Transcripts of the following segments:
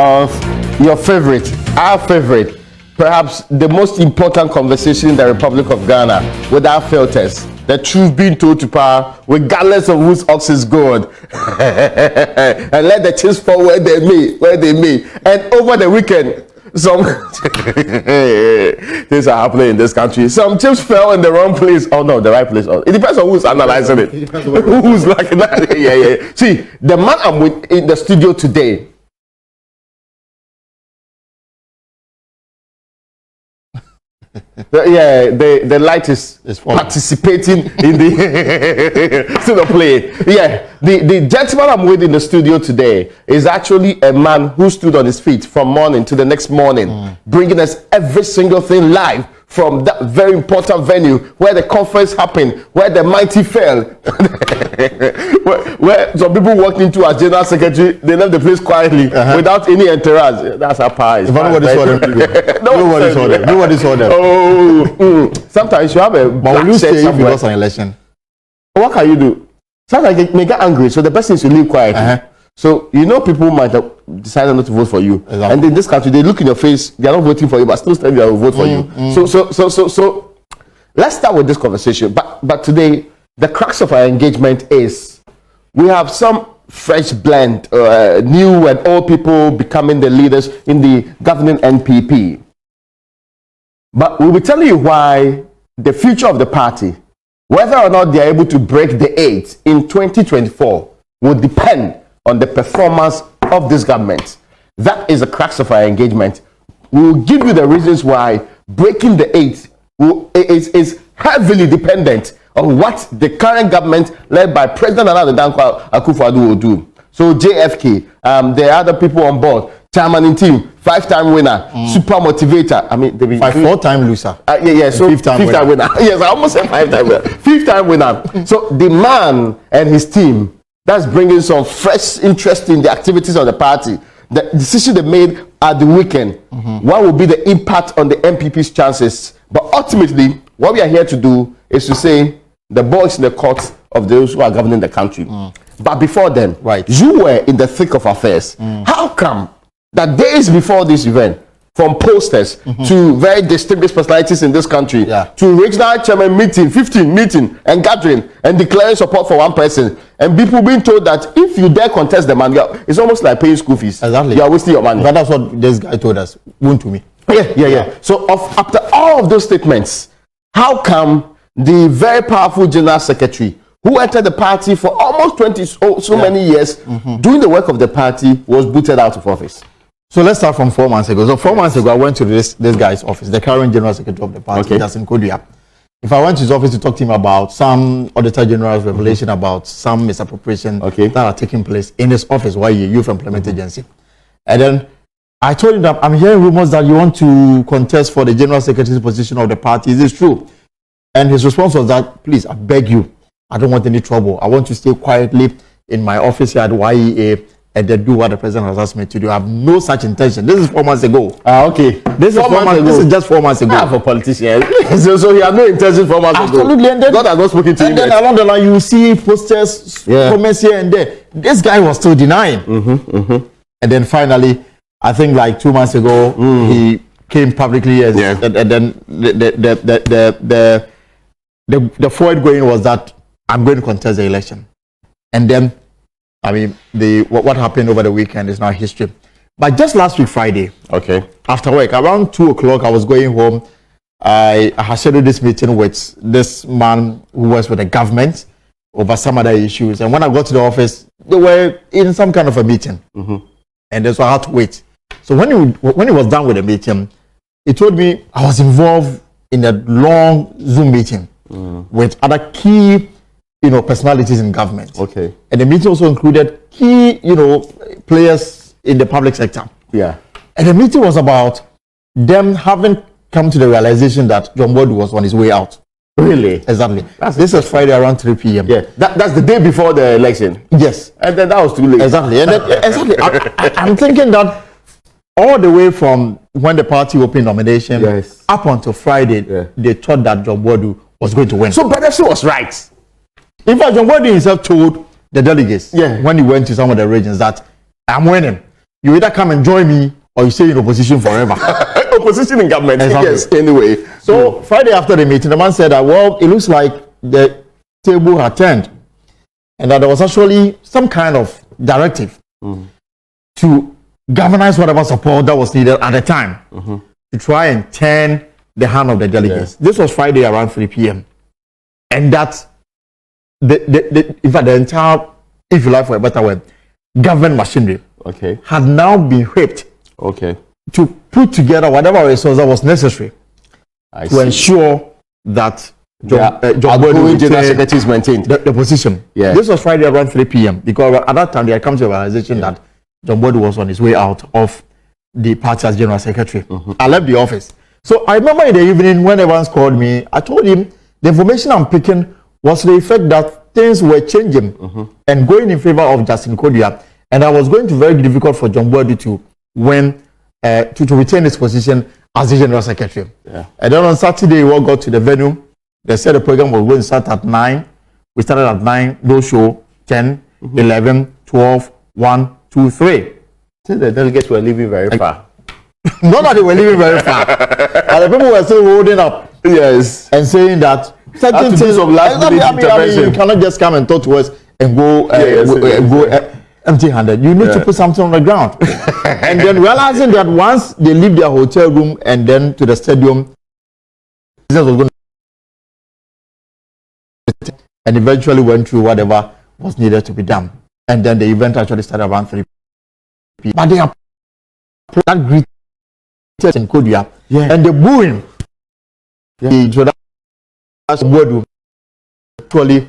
of your favorite, our favorite, perhaps the most important conversation in the Republic of Ghana, without filters. The truth being told to power, regardless of whose ox is good. And let the chips fall where they may. And over the weekend, some things are happening in this country. Some chips fell in the wrong place. Oh no, the right place. It depends on who's analyzing it. Who's like that? Yeah. See, the man I'm with in the studio today. The light is participating in the still play. Yeah, the gentleman I'm with in the studio today is actually a man who stood on his feet from morning to the next morning, bringing us every single thing live from that very important venue where the conference happened, where the mighty fell, where some people walked into as general secretary, they left the place quietly without any entourage. That's how power is. Nobody saw them. Nobody saw them. Oh, sometimes you have a. But will you stay if you lost an election? What can you do? Sometimes they may get angry, so the person is to leave quietly. So you know people might have decided not to vote for you, exactly. And in this country they look in your face, they are not voting for you, but still they will vote for you. So let's start with this conversation. But today the crux of our engagement is we have some fresh blend, new and old people becoming the leaders in the governing NPP. But we'll be telling you why the future of the party, whether or not they are able to break the 8 in 2024, will depend on the performance of this government. That is the crux of our engagement. We will give you the reasons why breaking the 8 is heavily dependent on what the current government led by President Acquah will do. So JFK, there are other people on board, chairman in team, 5-time winner, super motivator. I mean, 4-time loser. So 5th-time winner. Yes, I almost said 5-time winner. 5th-time winner. So the man and his team, that's bringing some fresh interest in the activities of the party. The decision they made at the weekend, what will be the impact on the NPP's chances? But ultimately, what we are here to do is to say the ball is in the court of those who are governing the country. But before then, you were in the thick of affairs. How come that days before this event, from posters to very distinguished personalities in this country, to regional chairman meeting, 15 meeting and gathering and declaring support for one person, and people being told that if you dare contest the man, it's almost like paying school fees. Exactly. You are wasting your money. But that's what this guy told us. Won't to me. Yeah. So after all of those statements, how come the very powerful general secretary who entered the party for almost 20 many years, doing the work of the party, was booted out of office? So let's start from 4 months ago. So 4 months ago, I went to this guy's office, the current general secretary of the party, that's in Kodia. If I went to his office to talk to him about some Auditor General's revelation about some misappropriation that are taking place in his office, Youth Employment Agency. And then I told him that I'm hearing rumors that you want to contest for the general secretary's position of the party. Is this true? And his response was that, please, I beg you, I don't want any trouble. I want to stay quietly in my office here at YEA and then do what the president has asked me to do. I have no such intention. This is 4 months ago. This is 4 months ago. This is just 4 months ago. For politicians. so he had no intention 4 months ago. Absolutely. And then God has not spoken to him. And then along the line, you see posters, comments here and there. This guy was still denying. And then finally, I think like 2 months ago, he came publicly and then the forward going was that I'm going to contest the election. And then I mean, what happened over the weekend is now history. But just last week, Friday, after work, around 2 o'clock, I was going home. I had scheduled this meeting with this man who was with the government over some other issues. And when I got to the office, they were in some kind of a meeting. And then so I had to wait. So when he was done with the meeting, he told me I was involved in a long Zoom meeting with other key personalities in government. And the meeting also included key, players in the public sector. And the meeting was about them having come to the realization that John Bodu was on his way out. Really? Exactly. This was Friday around 3 p.m. That's the day before the election. Yes. And then that was too late. Exactly. And then, I'm thinking that all the way from when the party opened nomination up until Friday, they thought that John Bodu was going to win. So Bedersi was right. In fact, John Bodu himself told the delegates when he went to some of the regions that I'm winning. you either come and join me or you stay in opposition forever. Opposition in government, exactly. Yes, anyway. So Friday after the meeting, the man said that, well, it looks like the table had turned and that there was actually some kind of directive to galvanize whatever support that was needed at the time to try and turn the hand of the delegates. This was Friday around 3 p.m. And that in fact, the entire, if you like for a better word, government machinery had now been whipped to put together whatever resource that was necessary to ensure that John General Secretary is maintained the position. This was Friday around 3 p.m. because at that time they had come to a realization that John Boyd was on his way out of the party as General Secretary. I left the office. So I remember in the evening when Evans called me, I told him the information I'm picking was the effect that things were changing and going in favor of Justin Kodua, and I was going to be very difficult for John Boyd to win, to retain his position as the General Secretary. And then on Saturday, we all got to the venue. They said the program was going to start at 9. We started at 9, no show, 10, 11, 12, 1, 2, 3. So the delegates were leaving very far. Not that they were leaving very far. But the people were still holding up. And saying that certain things of life. I mean, you cannot just come and talk to us and go empty-handed. You need to put something on the ground. And then realizing that once they leave their hotel room and then to the stadium, business was going to, and eventually went through whatever was needed to be done. And then the event actually started around 3 p.m. But they are that great in Kodua and the booing. So that's what actually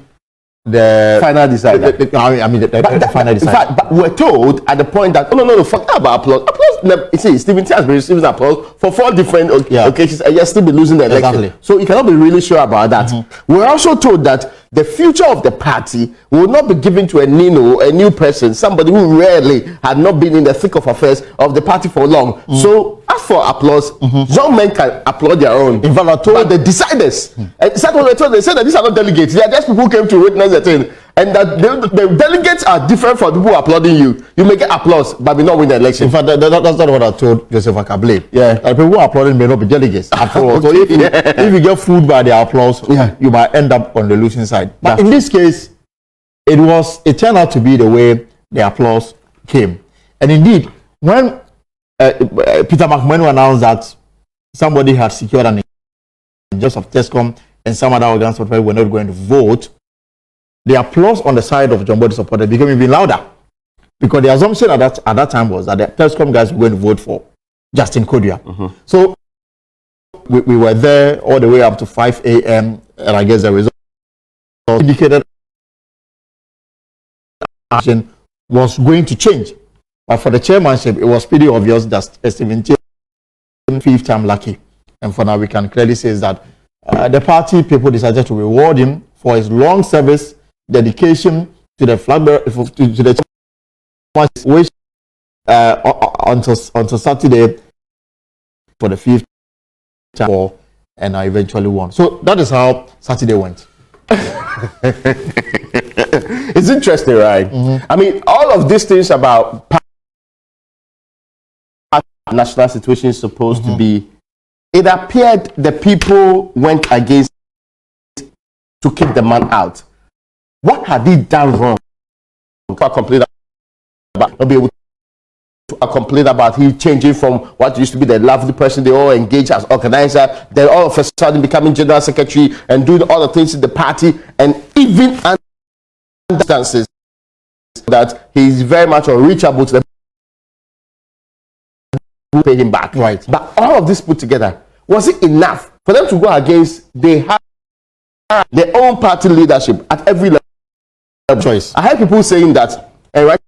the final decider. The final decider. In fact, but we're told at the point that no, forget about applause. Applause. See, Stephen T has been receiving applause for 4 different occasions, and yet still be losing the election. So you cannot be really sure about that. We're also told that the future of the party will not be given to a new person, somebody who rarely had not been in the thick of affairs of the party for long. So as for applause, young men can applaud their own. In fact, I told the deciders, they said that these are not delegates. They are just people who came to witness the thing, and that the delegates are different from people applauding you. You may get applause, but may not win the election. In fact, that's not what I told Joseph Akable. People who are applauding may not be delegates after all. So if you get fooled by the applause, you might end up on the losing side. But in this case, it turned out to be the way the applause came. And indeed, when Peter McMahon announced that somebody had secured an injustice of TESCOM and some other organs were not going to vote, the applause on the side of John Boyd supporters became even louder, because the assumption at that time was that the TESCOM guys were going to vote for Justin Kodua. So we were there all the way up to 5 a.m. and I guess the result indicated action was going to change. But for the chairmanship, it was pretty obvious that Stephen T was 5th time lucky. And for now, we can clearly say that the party people decided to reward him for his long service, dedication to the flag bearer, to the which until Saturday for the 5th time, and I eventually won. So that is how Saturday went. It's interesting, right? I mean, all of these things about national situation is supposed to be, it appeared the people went against to kick the man out. What had he done wrong? Complain about not be able to complain about he changing from what used to be the lovely person they all engage as organizer, then all of a sudden becoming general secretary and doing all the things in the party, and even understands that he is very much unreachable to the who pay him back. Right. But all of this put together, was it enough for them to go against their own party leadership at every level? Choice. I heard people saying that, right,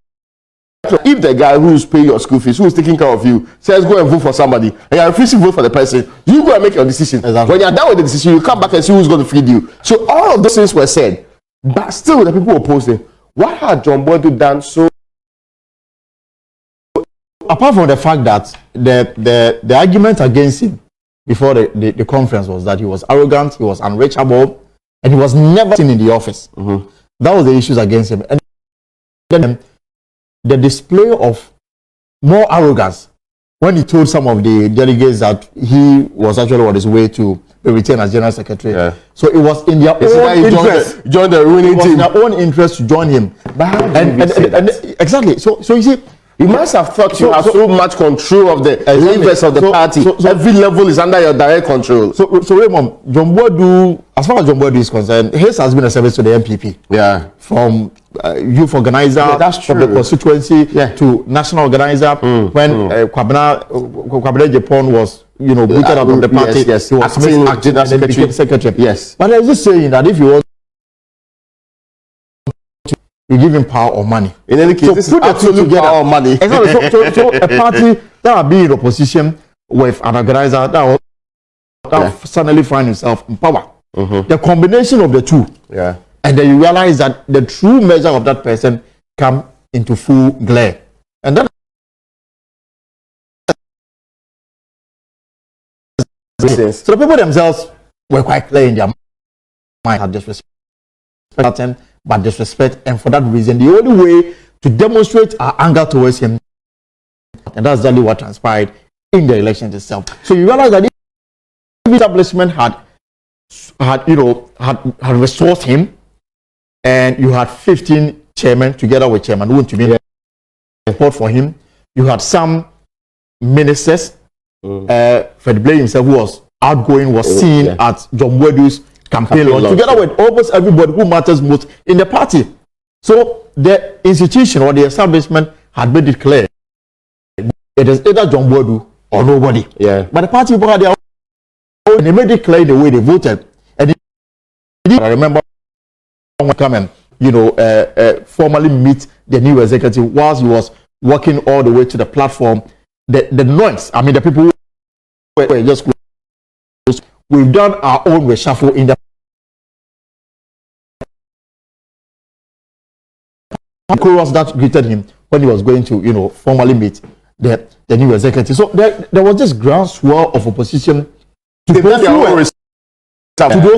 if the guy who's paying your school fees, who's taking care of you, says go and vote for somebody, and you're refusing to vote for the person, you go and make your decision. Exactly. When you're done with the decision, you come back and see who's going to feed you. So all of those things were said, but still the people opposing. What had John Boyd done so? Apart from the fact that the argument against him before the conference was that he was arrogant, he was unreachable, and he was never seen in the office. That was the issues against him. And then the display of more arrogance when he told some of the delegates that he was actually on his way to be retained as general secretary. Yeah. So it was in their own interest. Join the ruling team. In their own interest to join him. But how do you say that? Exactly. So you see, you must have thought you have so much control of the levers of the party. So every level is under your direct control. So Raymond, John Boadu, as far as John Boadu is concerned, his has been a service to the NPP. Yeah. From youth organizer, that's true. From the constituency to national organizer. When Kwabena Japan was, booted out of the party, yes, he was acting secretary. Yes. But I was just saying that if you want, you give him power or money. In any case, this is absolute power or money. Exactly. So a party that will be in opposition with an organizer that will suddenly find himself in power. The combination of the two, and then you realize that the true measure of that person come into full glare, and that. So the people themselves were quite clear in their mind, had disrespect, but disrespect, and for that reason, the only way to demonstrate our anger towards him, and that's exactly what transpired in the elections itself. So you realize that if the establishment had resourced him, and you had 15 chairmen together with Chairman Woon to be support for him, you had some ministers. Fred Blay himself, who was outgoing, was seen at John Boadu's campaign launch, together with almost everybody who matters most in the party. So the institution or the establishment had made it clear it is either John Boadu or nobody. Yeah. But the party people had their own, and they made it clear the way they voted. And I remember someone come and formally meet the new executive whilst he was walking all the way to the platform. The noise, I mean, the people were just close. We've done our own reshuffle in the chorus that greeted him when he was going to, formally meet the new executive. So there was this groundswell of opposition to those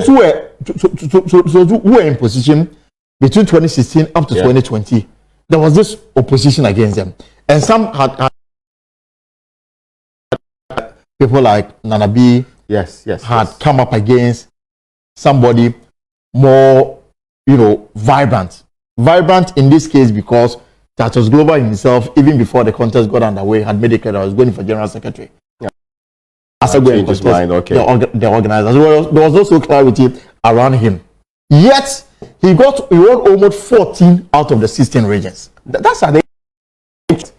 who were in position between 2016 up to 2020. There was this opposition against them, and some had people like Nana B had come up against somebody more, vibrant. Vibrant in this case because Tatos Global himself, even before the contest got underway, had made it clear that I was going for general secretary. As a going contest, the organizers. There was also clarity around him. Yet he won almost 14 out of the 16 regions. That's an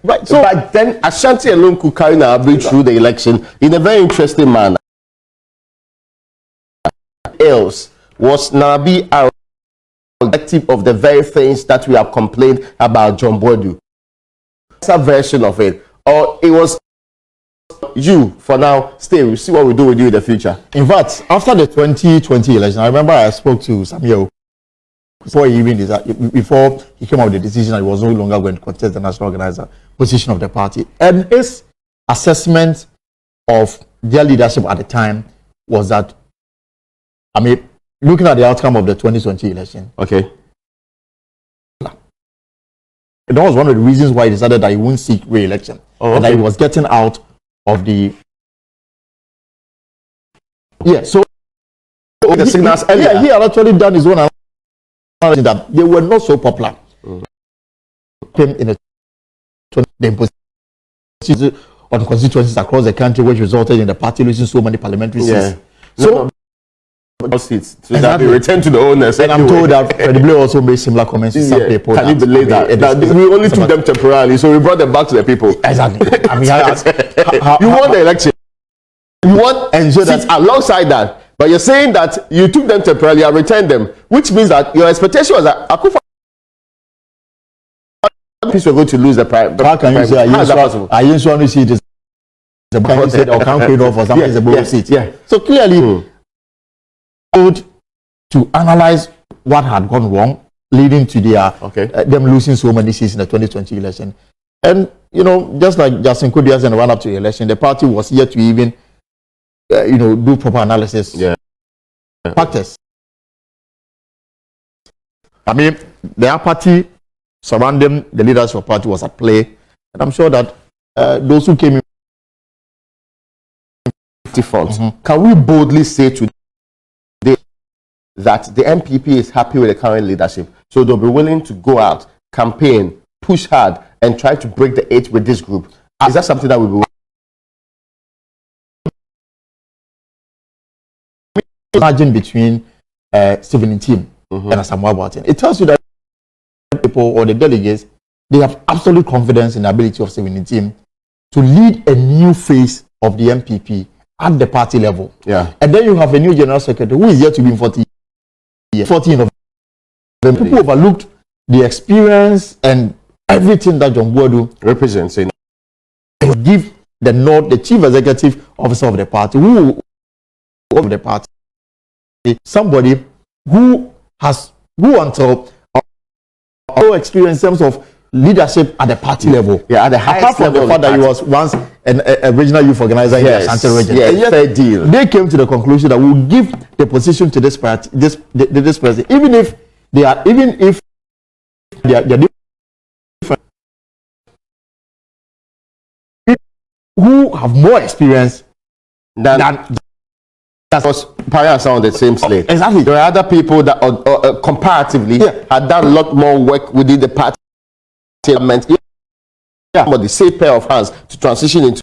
right. So, but then Ashanti alone could carry Nanabi through the election in a very interesting manner. Else was Nanabi a collective of the very things that we have complained about John Boadu? That's a version of it, or it was you for now. Stay. We'll see what we do with you in the future. In fact, after the 2020 election, I remember I spoke to Samuel before he came up with the decision that he was no longer going to contest the national organizer position of the party. And his assessment of their leadership at the time was that, looking at the outcome of the 2020 election, that was one of the reasons why he decided that he wouldn't seek re-election, and that he was getting out of the so the signals earlier. He had actually done his own analysis that they were not so popular. Came in the on constituencies across the country, which resulted in the party losing so many parliamentary seats. So seats that they return to the owners. And I'm told that Fred Blay also made similar comments to some people. Can you believe that we only took them temporarily, so we brought them back to the people. Exactly. You won the election. You won seats alongside that. But you're saying that you took them temporarily and returned them, which means that your expectation was that Acquah were going to lose the prize. How can you say I just want to see it as the can said or can't create off or something is a bonus seat? So clearly good to analyze what had gone wrong, leading to their them losing so many seats in the 2020 election. And just like Justin Kudias and run up to the election, the party was yet to even do proper analysis. Factors. The apathy surrounding the leadership of the party was at play, and I'm sure that those who came in front. Can we boldly say today that the NPP is happy with the current leadership, so they'll be willing to go out, campaign, push hard, and try to break the 8 with this group? Is that something that we will imagine between Stephen team and Asamoah Boateng? It tells you that people or the delegates, they have absolute confidence in the ability of Stephen team to lead a new phase of the NPP at the party level. Yeah. And then you have a new general secretary who is yet to be in 40 years. 14 of them. People overlooked the experience and everything that John Boadu represents. Give the nod, the chief executive officer of the party, somebody who until experience in terms of leadership at the party level. Yeah, at the highest level. The fact that he was once a regional youth organizer in the Ashanti region. Yes, fair deal. They came to the conclusion that we'll give the position to this party, this person, even if they are different, who have more experience than that was parents on the same slate. Exactly. There are other people that comparatively had done a lot more work within the party. But the same pair of hands to transition into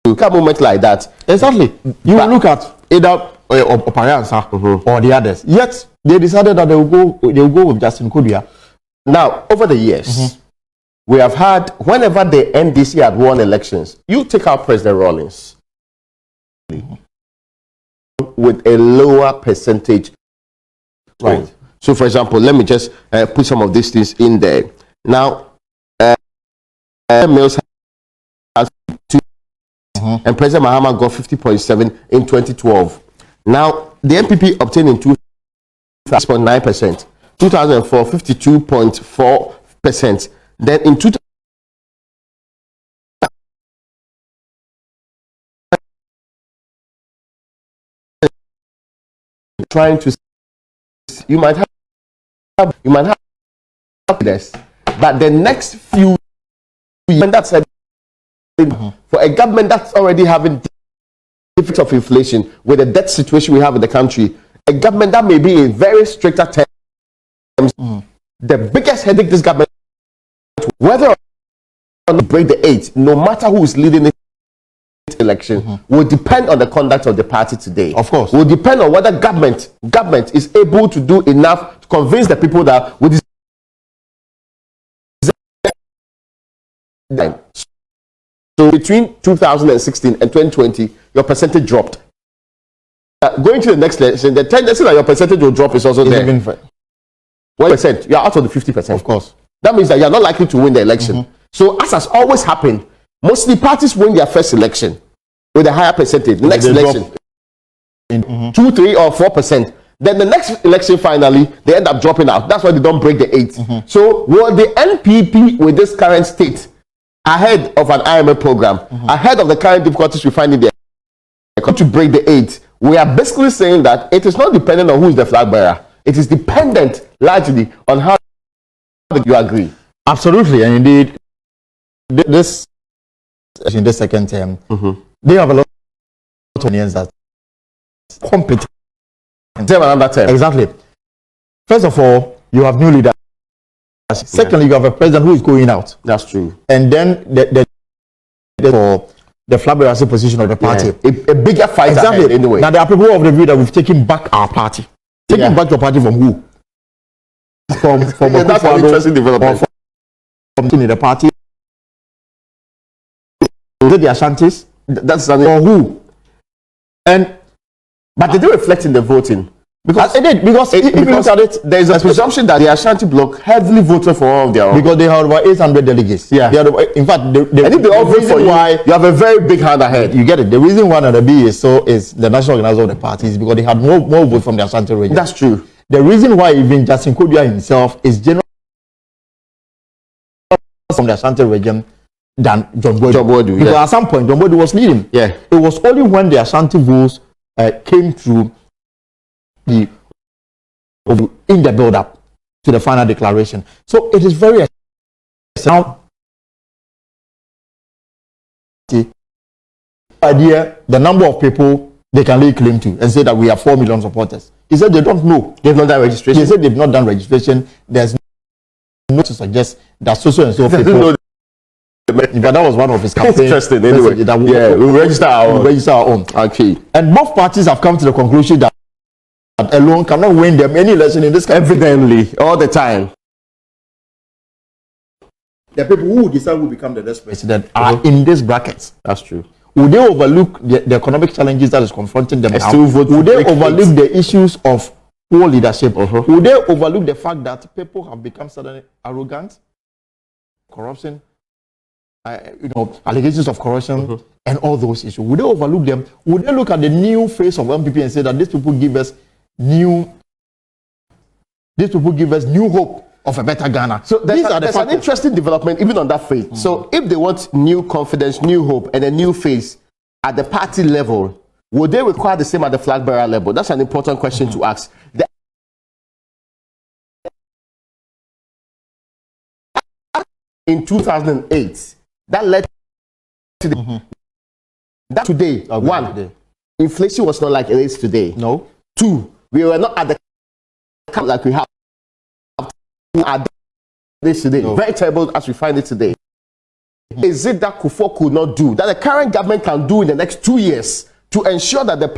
a moment like that. Exactly. You will look at either Opariansa or the others. Yet they decided that they will go with Justin Kodua. Now, over the years, we have had, whenever the NDC had won elections, you take out President Rawlings with a lower percentage. Right. So, for example, let me just put some of these things in there. Now, Mills has 2, and President Mahama got 50.7 in 2012. Now, the NPP obtained in 2009%, 2004 52.4%. Then in 2000, trying to, you might have this, but the next few years, that's for a government that's already having effects of inflation with the debt situation we have in the country, a government that may be in very stricter terms, the biggest headache this government, whether or not break the 8, no matter who is leading the election, will depend on the conduct of the party today. Of course. Will depend on whether government is able to do enough to convince the people that with this. So between 2016 and 2020, your percentage dropped. Going to the next election, the tendency that your percentage will drop is also there. 1%, you are out of the 50%. Of course. That means that you are not likely to win the election. So, as has always happened, mostly parties win their first election with a higher percentage. The next election, 2, 3, or 4%. Then the next election, finally, they end up dropping out. That's why they don't break the 8. So, will the NPP with this current state, ahead of an IMF program, ahead of the current difficulties we find in there, to break the 8? We are basically saying that it is not dependent on who is the flag bearer. It is dependent largely on how you agree. Absolutely, and indeed, this in the second term, they have a lot of opinions that competent. Another term. Exactly. First of all, you have new leaders. Secondly, you have a president who is going out. That's true. And then for the flag bearer position of the party, a bigger fight. Exactly. Ahead, anyway. Now there are people of the view that we've taken back our party. Taking back your party from who? From that's an interesting development. From the party. Is it the Ashantis? That's or who? But they do reflect in the voting. Because if you look at it, there is a presumption that the Ashanti bloc heavily voted for all of their own. Because they have about 800 delegates. Yeah. In fact, and if they all vote for you, you have a very big hand ahead. You get it. The reason why the B is the national organizer of the party is because they had more votes from the Ashanti region. That's true. The reason why even Justin Kodua himself is general from the Ashanti region than John Boadu. Because at some point, John Boadu was leading. Yeah. It was only when the Ashanti votes came through in the build-up to the final declaration. So it is very now idea the number of people they can lay claim to and say that we have 4 million supporters. He said they don't know. They've not done registration. They said they've not done registration. There's no to suggest that so and so people. But that was one of his campaigns. Interesting. Anyway, we register our own. Okay. And both parties have come to the conclusion that alone cannot win them any election in this country. Evidently, all the time. The people who decide who become the next president are in this bracket. That's true. Would they overlook the economic challenges that is confronting them now? Would they overlook the issues of poor leadership? Would they overlook the fact that people have become suddenly arrogant, corruption, allegations of corruption, and all those issues? Would they overlook them? Would they look at the new face of NPP and say that these people give us new hope of a better Ghana? So there's an interesting development even on that phase. So if they want new confidence, new hope, and a new face at the party level, would they require the same at the flag bearer level? That's an important question to ask. In 2008, that led to the that today. One, inflation was not like it is today. No. Two, we were not at the cap like we have at this today. No. Very terrible as we find it today. Is it that Kufuor could not do that the current government can do in the next 2 years to ensure that the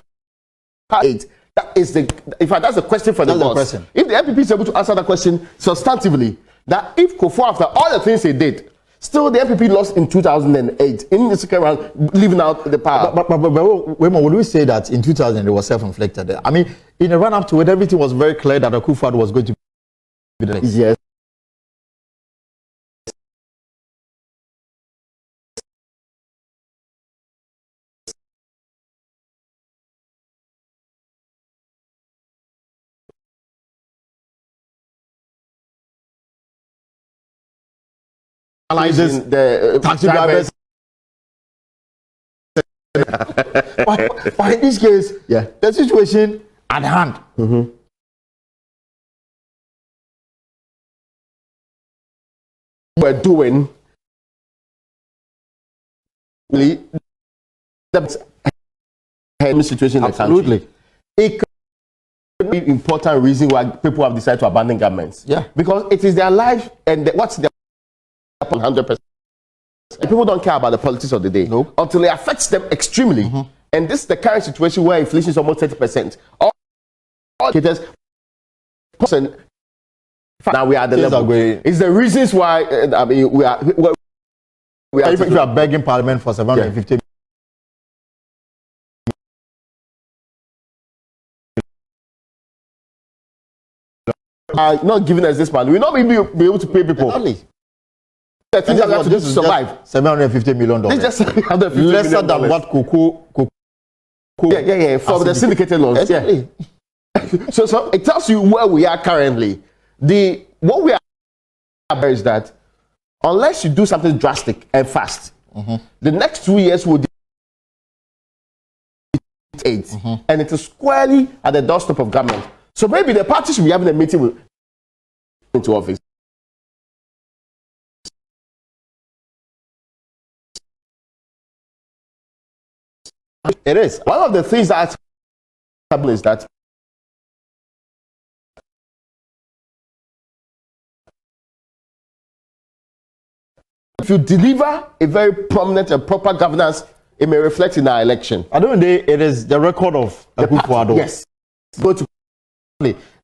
that is the, in fact, that's the question for the boss. If the NPP is able to answer that question substantively, that if Kufuor, after all the things he did, still the NPP lost in 2008 in the second round, leaving out the power. But Raymond, would we say that in 2000 it was self-inflicted? I mean, in the run-up to it, everything was very clear that Acquah was going to be the next. Yes. Analyzes the taxi drivers. But in this case, the situation at hand. We're doing the situation in the country. It could be an important reason why people have decided to abandon governments. Yeah, because it is their life and what's their 100%. People don't care about the politics of the day until it affects them extremely. And this is the current situation where inflation is almost 30%. All indicators, now we are at the level. It's the reasons why I mean we are. If you are begging Parliament for 750. Not giving us this money, we'll not be able to pay people. The things that we have to do to survive. $750 million. It's just lesser than what Cocoa. Yeah, for the syndicated loans. Exactly. Yeah. So it tells you where we are currently. What we are is that unless you do something drastic and fast, the next 2 years will be 8, and it is squarely at the doorstep of government. So maybe the party should be having a meeting with into office. It is. One of the things that happened is that if you deliver a very prominent and proper governance, it may reflect in our election. I don't know, it is the record of Acquah. Yes. Go to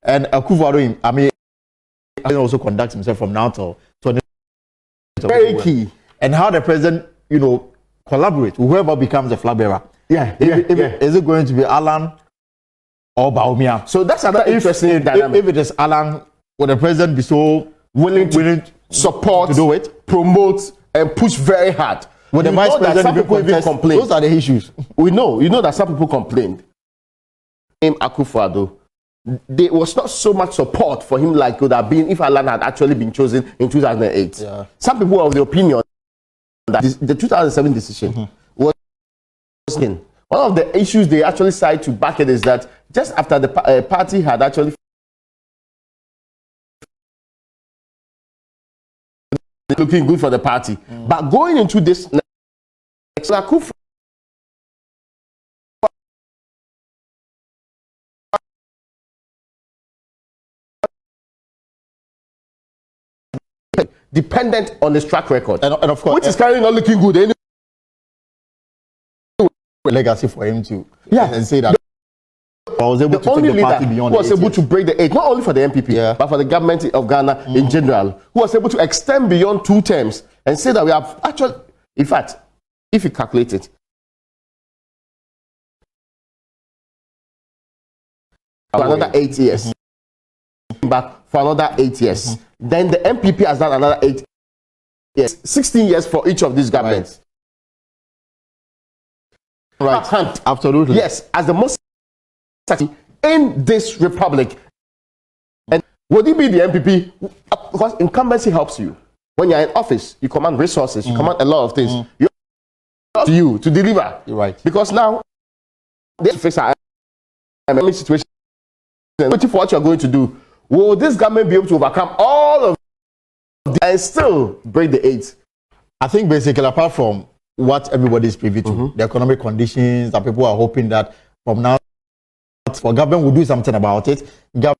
and Acquah, I mean, he also conducts himself from now to very key. And how the president, collaborate with whoever becomes the flag bearer. Is it going to be Alan or Baumia? So that's another interesting dynamic. If it is Alan, will the president be so willing to support, to do it, promote, and push very hard? Will the vice president some people even complain? Those are the issues. We know. That some people complained. Acquah, though, there was not so much support for him like could have been if Alan had actually been chosen in 2008. Yeah. Some people were of the opinion that the 2007 decision was in. One of the issues they actually cite to back it is that just after the party had actually looking good for the party, but going into this Acquah dependent on his track record, and of course, which is currently not looking good. Anyway. Legacy for him to and say that I was able to take the party beyond who was able to break the 8, not only for the NPP, but for the government of Ghana in general, who was able to extend beyond 2 terms and say that we have actually, in fact, if you calculate it, for another 8 years, back for another 8 years, then the NPP has done another 8 years, 16 years for each of these governments. Right. Absolutely. Yes, as the most in this republic. And would it be the NPP? Because incumbency helps you. When you're in office, you command resources, you command a lot of things. You up to you to deliver. You're right. Because now they face our situation. Waiting for what you're going to do. Will this government be able to overcome all of this and still break the 8? I think basically, apart from what everybody is privy to, the economic conditions that people are hoping that from now for government will do something about it. The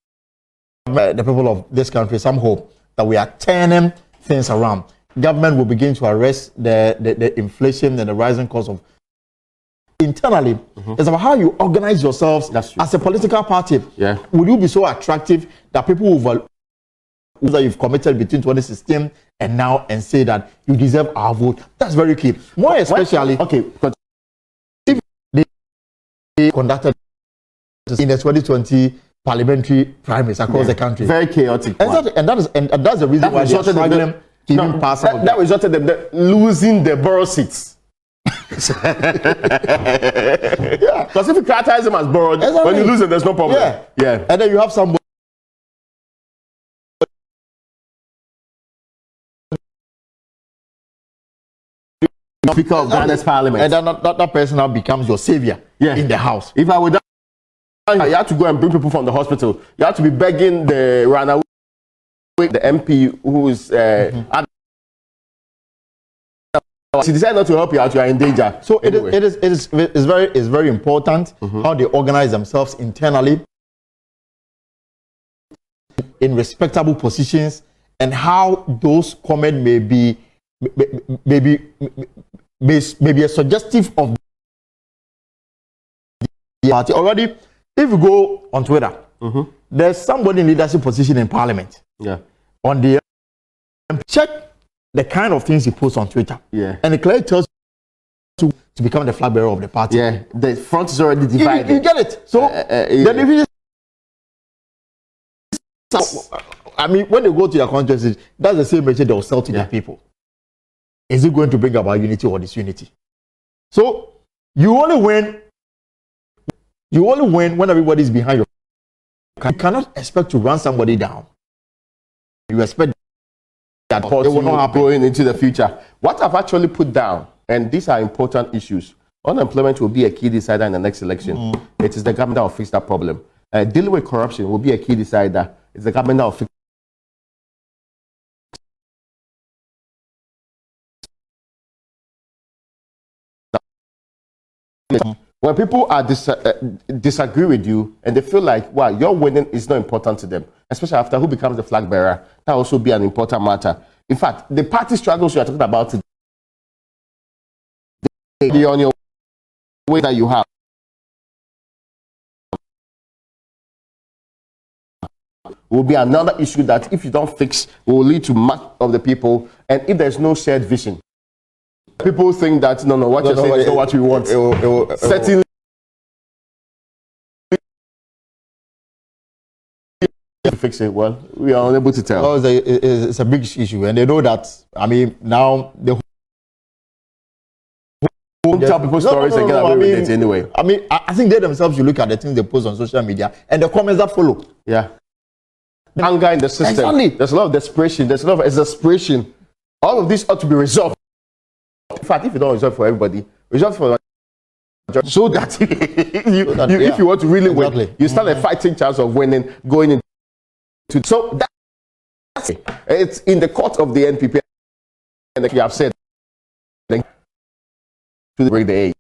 people of this country, some hope that we are turning things around. Government will begin to arrest the inflation and the rising cost of internally. It's about how you organize yourselves as a political party. Yeah. Will you be so attractive that people will that you've committed between 2016 and now and say that you deserve our vote? That's very key. More especially, but if they conducted in the 2020 parliamentary primaries across the country, very chaotic, and that's the reason why they're struggling to even pass. That resulted in them losing the borough seats. Because if you characterize them as borrowed, when you lose them, there's no problem. Yeah. And then you have somebody. Speaker of Ghana's parliament, and then that person now becomes your savior in the house. If I would, you have to go and bring people from the hospital. You have to be begging the runaway, the MP who is. If you decide not to help you out, you are in danger. So anyway. it is very important how they organize themselves internally in respectable positions, and how those comments may be a suggestive of the party. Already, if you go on Twitter, there's somebody in leadership position in Parliament. Yeah. On the check the kind of things he posts on Twitter. Yeah. And it clearly tells you to become the flag bearer of the party. Yeah. The front is already divided. You get it. So then if you I mean, when they go to their conferences, that's the same message they will sell to their people. Is it going to bring about unity or disunity? So you only win when everybody is behind you. You cannot expect to run somebody down. You expect that it will not happen going into the future. What I've actually put down, and these are important issues. Unemployment will be a key decider in the next election. It is the government that will fix that problem. Dealing with corruption will be a key decider. It's the government that will fix. When people are disagree with you and they feel like, wow, your winning is not important to them, especially after who becomes the flag bearer, that will also be an important matter. In fact, the party struggles you are talking about today, on your way that you have, will be another issue that if you don't fix, will lead to much of the people. And if there's no shared vision, people think that what you're saying is not what we want. Certainly, fix it. Well, we are unable to tell. Oh, it's a big issue, and they know that. I mean, now the whole tell people stories and get away with it anyway. I mean, I think they themselves should look at the things they post on social media and the comments that follow. Yeah, the anger in the system. Exactly. There's a lot of desperation. There's a lot of exasperation. All of this ought to be resolved. In fact, if you don't resolve for everybody, resolve for so that if you want to really win, you stand a fighting chance of winning going into. So that's it. It's in the court of the NPP, and like you have said. to break the age.